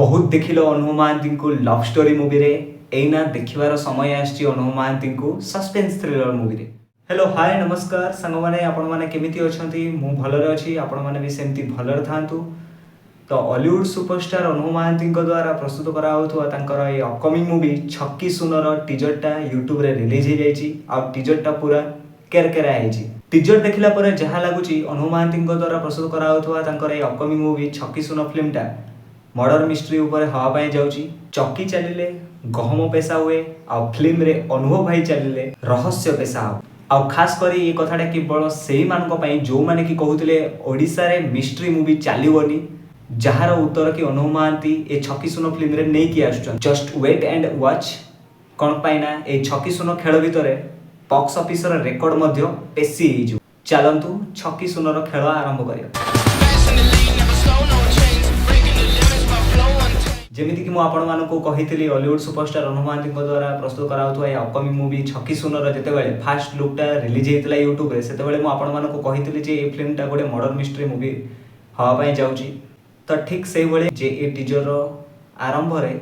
बहुत देखिल अनुभ महांती को लव स्टोरी मूवी रे एना देखिबार समय आछि अनुभ महांती को सस्पेंस थ्रिलर मूवी रे। हेलो हाय नमस्कार सांग माने आपण माने केमिति अछंती मु भलरे अछि आपण माने भी सेमती भलरे थांतु। तो हॉलीवुड सुपरस्टार अनुभ महांती द्वारा प्रस्तुत करा होथुवा तांकर ए अपकमिंग मूवी छक्की सुनर टीजरटा यूट्यूब रे रिलीज हे जाईची आ टीजरटा पूरा केरकेरा हेची। टीजर देखिला परे जहा लागुची अनुभ महांती द्वारा प्रस्तुत करा होथुवा तांकर ए अपकमिंग मूवी छक्की सुन फिल्मटा मर्डर मिस्ट्री ऊपर हवा पाई जाउची। चक्की चलिले गहम पेशा हुए आ फिल्म रे अनुभव भाई चलिले रहस्य पेशा हो। आ खास करी ये कथाटा केवल सेही मानक पई जो माने कि कहउतिले ओडिसा रे मिस्ट्री मूवी चलीबनी जहार उत्तर कि अनुभ महांती ए छक्की सुन फिल्म रे नै कि आछन। जस्ट वेट एंड वॉच कोन पाइना ए छक्की सुन खेल भितरे बॉक्स ऑफिस रे रिकॉर्ड मध्य पेशी हिजु। चलंतु छक्की सुन रो खेल आरंभ करिया। जेमिति कि मु आपण मानको कहितली हॉलीवुड सुपरस्टार अनुभ महांती द्वारा प्रस्तुत कराउथुवा ए अपकमिंग मूवी छक्की सुनर जेतेबेले फास्ट लुकटा रिलीज हेतला यूट्यूब रे सेतेबेले मु आपण मानको कहितली जे ए फिल्मटा गोटे मर्डर मिस्ट्री मूवी हवा पाई जाउची। तो ठीक सेही बेले जे ए टीजर रो आरंभ रे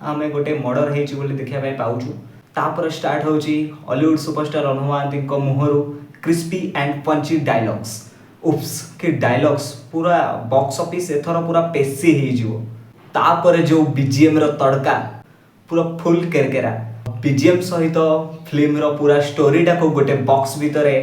आमे गोटे मर्डर हेची बोली देखिया पाई पाउछु। तापर स्टार्ट होची हॉलीवुड सुपरस्टार अनुभ महांती को मुहरु क्रिस्पी एंड पंची डायलॉग्स। उफ्स के डायलॉग्स पूरा बॉक्स ऑफिस एथर पूरा पेशी ही जिवो। तापर जो बीजीएम रो तड़का पूरा फुल केरकेरा बीजीएम सहित फिल्म रो पूरा स्टोरीटा को गोटे बॉक्स भितरे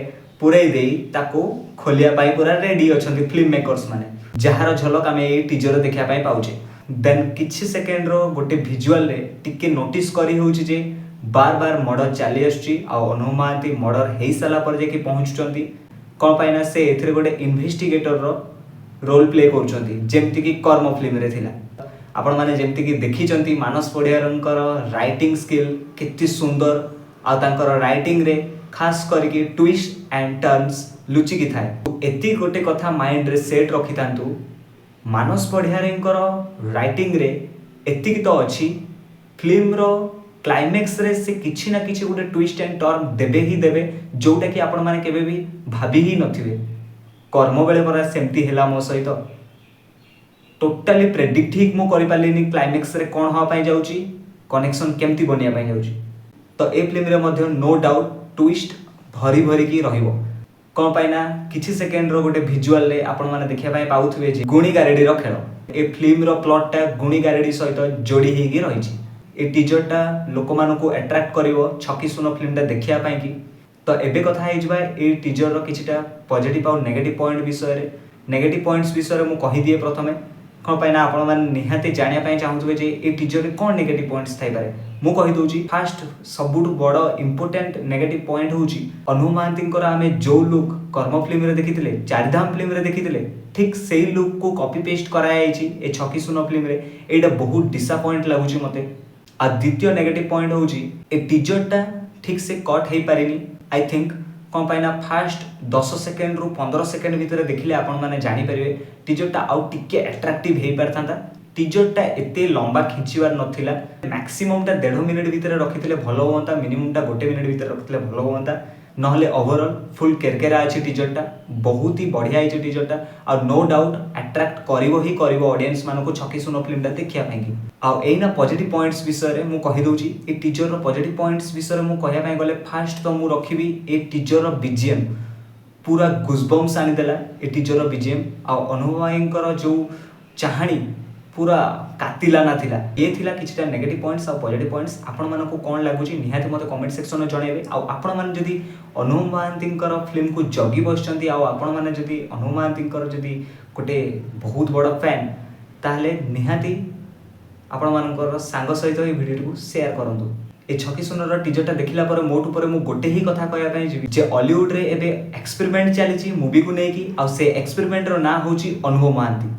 पुरै देई ताको खोलिया पाई पूरा रेडी अछंती फिल्म मेकर्स माने जहार झलक आमे ए टीजर देखिया पाई पाउचे। देन किछि सेकेंड रो गोटे विजुअल रे टिके नोटिस करी होउची जे बार बार मर्डर चली आछी आ अनुभ महांती मर्डर हेई साला पर जे कि पहुंचचंती कोन पाइना से एथरे गोटे इन्वेस्टिगेटर रो रोल प्ले करचंती जेमति कि कर्म फिल्म रे थिला। आपण माने जेमति कि देखिचंती मानस पडियारंकर राइटिंग स्किल केते सुंदर आ तांकर राइटिंग रे खास करके ट्विस्ट एंड टर्न्स लुचि कि थाए। एती गोटे कथा माइंड रे सेट रखि तांतु मानस पडियारंकर राइटिंग रे एती कि तो अछि फिल्म रो क्लाइमेक्स रे से किछि ना किछि गोटे ट्विस्ट एंड टर्न देबे ही देबे जोटा कि आपण माने केबे भी भाबी ही नथिबे। कर्म बेले परा सेमती हेला मो सहित टोटाली प्रेडिक्ट ही मु करि पालिनी क्लाइमेक्स रे कोन हा पाई जाउची कनेक्शन केमती बनिया पाई जाउची। तो ए फिल्म रे मध्ये नो डाउट ट्विस्ट भरी भरी की रहिबो कोन पाइना किछि सेकेंड रो गोटे विजुअल रे आपण माने देखिया पाई पाउथबे जे गुणी गारेडी रो खेल ए फिल्म रो प्लॉट टा गुणी गारेडी सहित जोडी हेगी रहिची। ए टीजर टा लोक मानको को अट्रैक्ट करिवो छक्की सुनो फिल्म टा देखिया पाई की। तो एबे कथा हे जबा ए टीजर रो किछिटा पॉजिटिव और नेगेटिव पॉइंट विषय रे नेगेटिव पॉइंट्स विषय रे मु कहि दिए प्रथमे कोन पाइना आपण माने निहाते जानिया पाई चाहउथबे जे ए टीजर रे कोन नेगेटिव पॉइंट्स थाई पारे मु कहि दोउची। फर्स्ट सबुटु बडो इंपोर्टेंट नेगेटिव पॉइंट होउची अनुभ महांती को आमे जो लुक कर्म फिल्म रे देखिथिले चारिधाम फिल्म रे देखिथिले ठीक सेही लुक को कॉपी पेस्ट करा आइची ए छक्की सुनो फिल्म रे एटा बहुत डिसअपॉइंट लागुची मते। आ द्वितीय नेगेटिव पॉइंट होउची ए टीजर टा ठीक से कट हेई पारिनी आई थिंक कोन पाइना फास्ट 10 सेकेंड रु 15 सेकेंड भीतर देखिले आपण माने जानि परिबे टीजर टा आउ टिके अट्रैक्टिव हेई परथांता। टीजर टा एते लंबा खिंचीवार नथिला मैक्सिमम टा 1.5 मिनिट भीतर रखिथिले भलो होंता मिनिमम टा 1 मिनिट भीतर रखिथिले भलो होंता नहले ओवरऑल फुल केरकेरा अछि टीजर टा बहुत ही बढ़िया अछि टीजर टा और नो डाउट अट्रैक्ट करिवो ऑडियंस मानको छक्की सुनो फिल्म टा देखिया पाएंगे। आ एना पॉजिटिव पॉइंट्स विषय रे मु कहि दोउची ए टीजर रो पॉजिटिव पॉइंट्स विषय रे मु कहया पाए गले फास्ट तो मु रखिबी ए टीजर रो बीजीएम पूरा गुजबम्स आनी देला ए टीजर रो बीजीएम आ अनुभ भाईंकर जो चाहणी पूरा कातिला ना थिला ये थिला किछटा नेगेटिव पॉइंट्स और पॉजिटिव पॉइंट्स आपण मानको कोन लागुची निहाती मते कमेंट सेक्शन में जणाइबे। आ आपण माने जदी अनुभ महांतीकर फिल्म को जगी बसचंती आ आपण माने जदी अनुभ महांतीकर जदी गोटे बहुत बड़ फैन ताहले निहाती आपण मानकर सांग सहित ए वीडियो को शेयर करंतु। ए छक्की सुनर टीजर टा देखिला पर मोट ऊपर मु गोटे ही कथा कहया पई जिवि जे हॉलीवुड रे एबे एक्सपेरिमेंट चलीची मूवी को नेकी आ से एक्सपेरिमेंट रो ना होची अनुभ महांती।